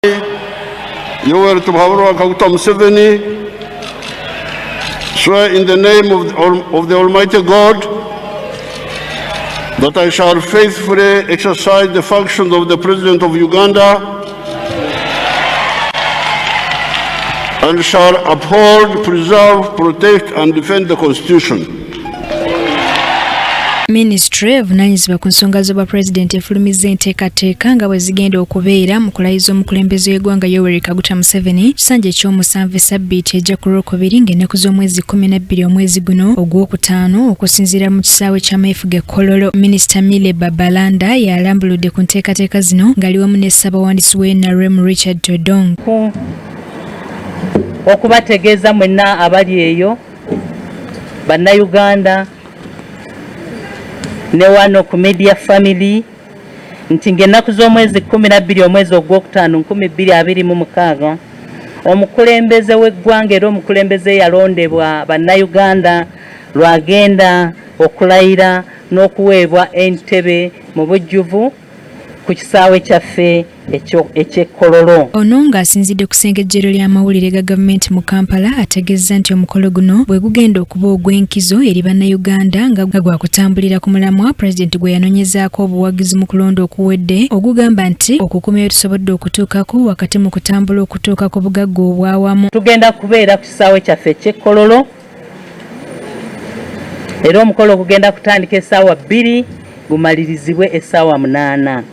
Yoweri Kaguta Museveni, swear in the name of the Almighty God that I shall faithfully exercise the functions of the President of Uganda and shall uphold, preserve, protect and defend the Constitution. Ministry evunanyizibwa ku nsonga z'obwa President Efulumizza Enteekateeka nga bwe zigenda okubeera mu kulayiza omukulembeze w'eggwanga Yoweri Kaguta Museveni kisanja eky'omusanvu Ssabbiiti ejja ku Lwokubiri ng'ennaku z'omwezi 12 omwezi guno ogwokutaano okusinziira mu kisaawe ky'amaefuga Kololo. Minisita Mile Babalanda yalambuludde ku nteekateeka zino ng'ali wamu ne Ssaabawandiisi w'NRM Richard Todong. Okubategeeza mwenna abali eyo bannayuganda ne wano ku media family nti ng'ennaku z'omwezi 12 omwezi ogwokutaano 2026 omukulembeze w'eggwanga era omukulembeze yalondebwa bannayuganda lwagenda okulayira n'okuweebwa entebe mu bujjuvu ku kisaawe kyaffe eky'Ekololo. Ono ng'asinzidde ku ssengejjero ly'amawulire ga gavumenti mu Kampala ategeezza nti omukolo guno bwe gugenda okuba ogw'enkizo eri bannayuganda nga gwakutambulira ku mulamwa Pulezidenti gwe yanoonyezaako obuwagizi mu kulonda okuwedde ogugamba nti okukuuma bye tusobodde okutuukako wakati mu kutambula okutuuka ku bugagga obwawamu. Tugenda kubeera ku kisaawe kyaffe eky'Ekololo era omukolo gugenda kutandika essaawa 2 gumalirizibwe essaawa 8.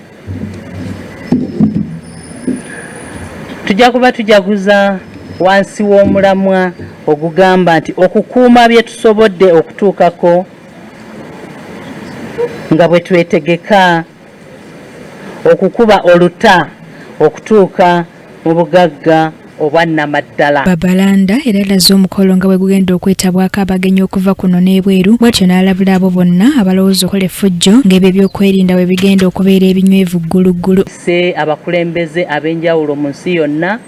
Tujja kuba tujaguza wansi w'omulamwa ogugamba nti okukuuma bye tusobodde okutuukako nga bwe twetegeka okukuba oluta okutuuka mu bugagga obwannamaddala. Babalanda era alaze omukolo nga bwe gugenda okwetabwako abagenyi okuva kuno n'ebweru bw'atyo n'alabula abo bonna abalowooza okukola effujjo ng'ebyo ebyokwerinda bwe bigenda okubeera ebinywevu gguluggulu. Abakulembeze ab'enjawulo mu nsi yonna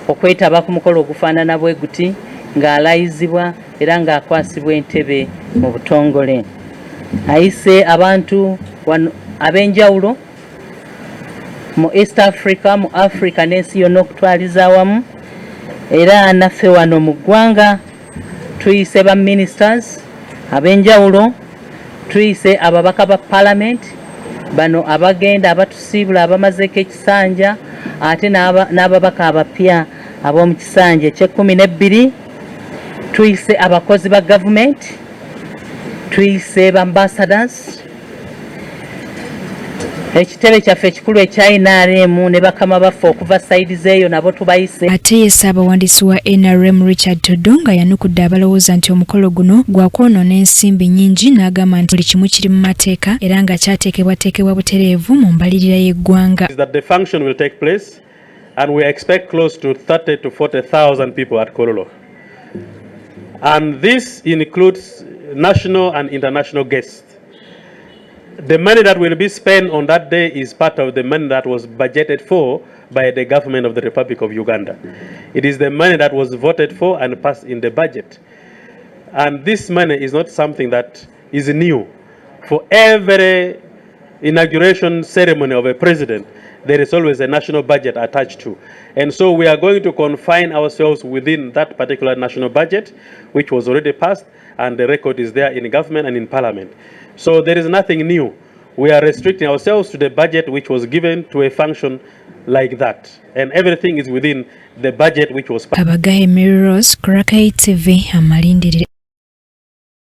okwetaba ku mukolo ogufaanana bwe guti ng'alayizibwa era ng'akwasibwa entebe mu butongole. Ayise abantu ab'enjawulo mu East Africa, mu Africa n'ensi yonna okutwaliza awamu era naffe wano mu ggwanga tuyise ba ministers ab'enjawulo, tuyise ababaka ba parliament bano abagenda abatusiibula abamazeeko ekisanja ate n'ababaka abapya ab'omu kisanja eky'e12, tuyise abakozi ba gavumenti, tuyise ba ambassadors, ekitebe kyaffe ekikulu ekya NRM ne bakama baffe okuva sayidi zeeyo nabo tubayise. Ate ye Ssaabawandiisi wa NRM Richard Todong yanukudde abalowooza nti omukolo guno gwakwonoona ensimbi nnyingi n'agamba nti buli kimu kiri mu mateeka era nga kyateekebwateekebwa butereevu mu mbalirira y'eggwanga. The function will take place and we expect close to 30 to 40,000 people at Kololo. And this includes national and international guests. The money that will be spent on that day is part of the money that was budgeted for by the government of the Republic of Uganda. It is the money that was voted for and passed in the budget. And this money is not something that is new. For every inauguration ceremony of a president, there is always a national budget attached to. And so we are going to confine ourselves within that particular national budget, which was already passed, and the record is there in government and in parliament. So there is nothing new. We are restricting ourselves to the budget which was given to a function like that. And everything is within the budget which was passed. Kabagaye Mary Rose, Kurakai TV, Amalindiri.